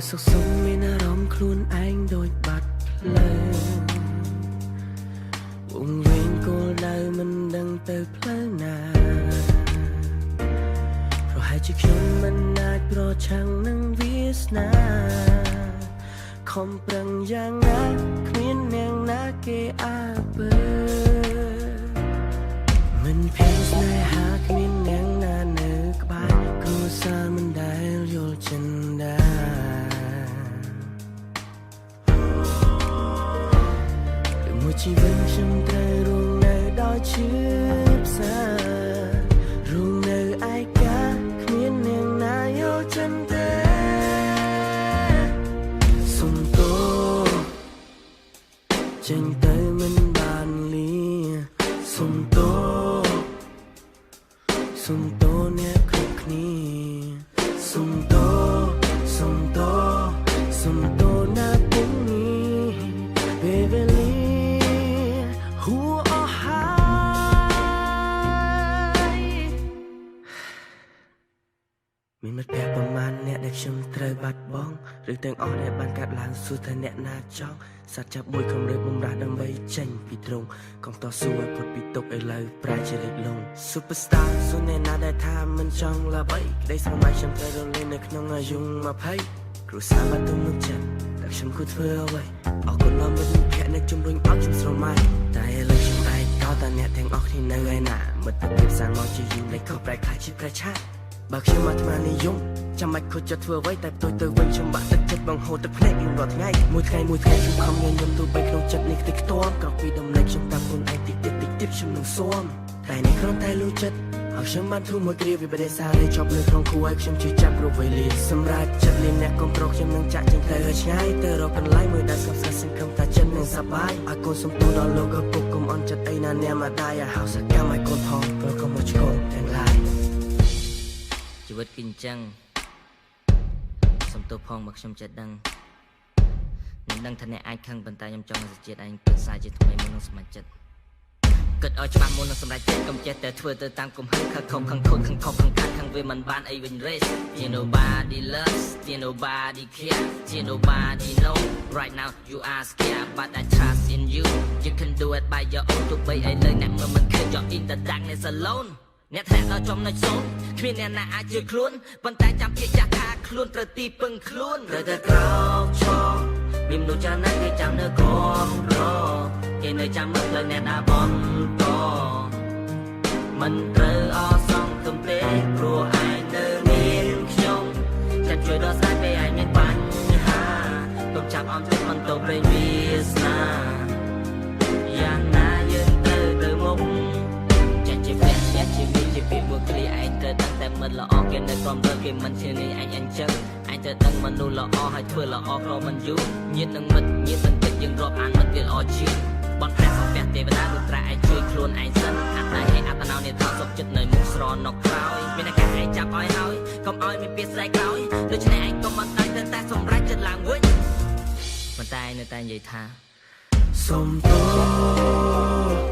សុខសុំមានអារម្មណ៍ខ្លួនឯងដូចបាត់ភ្លើងវងវែងគោលដៅមិនដឹងទៅផ្លូវណាប្រហែលជាខ្ញុំមិនអាចប្រឆាំងនឹងវាសនាខំប្រឹងយ៉ាងណាគ្មានអ្នកណាគេអាពើមិនភានស្នេហាគ្មានអ្នកណានៅក្បែរគ្រួសារមិនដែលយល់ចិនដាមួយជីវិតខ្ញុំត្រូវរងនៅដោយឈឺផ្សារងនៅឯកាគ្មានអ្នកណាយល់ចិនទេសុំទោចេញទៅមិនបានលីសុំទោអ្នកគ្រប់គ្នាសុំទោណាពុំនេះពេលវេលាហួអស់ហើយមានមិត្តភក្តិប្រមាណអ្នកដែលខ្ញុំត្រូវបាត់បង់ឬទាំងអស់អ្នកបានកាត់ឡើងសួរថាអ្នកណាចង់សត្វចាប់មួយខំរើបំរាស់ដើម្បីចេញពីទ្រង់កុំតស៊ូឲ្យផុតពីទុកឥឡូវប្រែជាលេចលង Superstar សួរអ្នកណាដែលថាមិនចង់ល្បីក្តីស្រមៃខ្ញុំត្រូវរលីនៅក្នុងអាយុ20គ្រួសារបាត់ទុំនឹងចិត្តតែខ្ញុំគួរធ្វើអ្វីអរគុណដល់មិត្តភក្តិអ្នកជំរុញឲ្យខ្ញុំស្រមៃតែឥឡូវខ្ញុំឯងកោតតែអ្នកទាំងអស់គ្នានៅឯណាមិត្តភាពសាងមកជាយូរនៃខុសប្រែខ្លាចជាប្រឆាំងបើខ្ញុំអាត្មានិយមចាំមិនខុសចិត្តធ្វើអ្វីតែផ្ទុយទៅវិញខ្ញុំបាក់ទឹកចិត្តបង្ហូរទឹកភ្នែករៀងរាល់ថ្ងៃមួយថ្ងៃខ្ញុំខំញញឹមទូបីក្នុងចិត្តនេះខ្ទេចខ្ទាំក្រោកពីដំណេកខ្ញុំតាមខ្លួនឯងតិចខ្ញុំនឹងស៊ាំតែនេះគ្រាន់តែលូចិត្តហើយខ្ញុំបានធូរមួយគ្រាវាបដិសារីជាប់លើក្នុងគួរឲ្យខ្ញុំជឿចាប់គ្រប់វេលាសម្រាប់ចិត្តលៀនអ្នកគ្រប់គ្រងខ្ញុំនឹងចាក់ចេញទៅឲ្យឆ្ងាយទៅរកកន្លែងមួយដែលស្ងប់ស្ងាត់សង្ឃឹមថាចិត្តនឹងសប្បាយឲ្យកូនសំទោសដល់លោកឪពុកកុំអន់ចិត្តអីណាអ្នកម្ដាយឲ្យហៅសកម្មឲ្យកូនផងព្រោះកុំមកឆ្កោទាំងឡាយជីវិតគឺអញ្ចឹងសំទោសផងមកខ្ញុំចេះដឹងនឹងថាអ្នកអាចខឹងប៉ុន្តែខ្ញុំចង់ឲ្យជាតិឯងពិតសាជាថ្មីមុននឹងសម្រេចចិត្តគិតឲ្យច្បាស់មុននឹងសម្រេចចិត្តកុំចេះតែធ្វើទៅតាមកំហឹងខឹងខំខឹងខូចខឹងខុសខឹងខាតខឹងវាមិនបានអីវិញ race you nobody loves you nobody care you nobody know right now you are scared but I trust in you you can do it by your own ទោះបីឥឡូវអ្នកមិនឃើញ you're in the darkness alone អ្នកធ្លាក់ដល់ចំណុចសូន្យគ្មានអ្នកណាអាចជឿខ្លួនប៉ុន្តែចាំភាគចាស់ថាខ្លួនត្រូវទីពឹងខ្លួនត្រូវតែក្រោកឈរមានមនុស្សច្រើនណាស់គេចាំនៅគ្រប់គ្រងគេនៅចាំមើលផ្លូវអ្នកដើរបន្តមិនត្រូវអសង្ឃឹមទេព្រោះឯងនៅមានខ្ញុំចាត់ជួយដល់ស្ដាយពេលឯងមានបញ្ហាកុំចាប់អមចិត្តបន្តពេញវាសនាយ៉ាងណាយើងទៅមុខចាត់ជាផ្ទះចាត់ជាមានជាពីមួយគ្រាឯងត្រូវដឹងតែមិនល្អគេនៅក្រុមលើគេមិនឈ្នះនេះឯងអញ្ចឹងឯងត្រូវដឹងមនុស្សល្អហើយធ្វើល្អក្រមិនយូរញាតិនឹងមិត្តញាតិបន្តិចយើងរាប់អានមិត្តវាល្អជាងបនព្រះសំពះទេវតាលោកត្រាឯងជួយខ្លួនឯងសិនអត្តហេអត្តនោនេះថោសុខចិត្តនៅមុខស្រណុកក្រោយមានតែឯងចាប់ឲ្យហើយកុំឲ្យមានពាក្យស្ដីក្រោយដូច្នេះឯងកុំបន្តតែសម្រេចចិត្តឡើងវិញប៉ុន្តែនៅតែនិយាយថាសុំទោស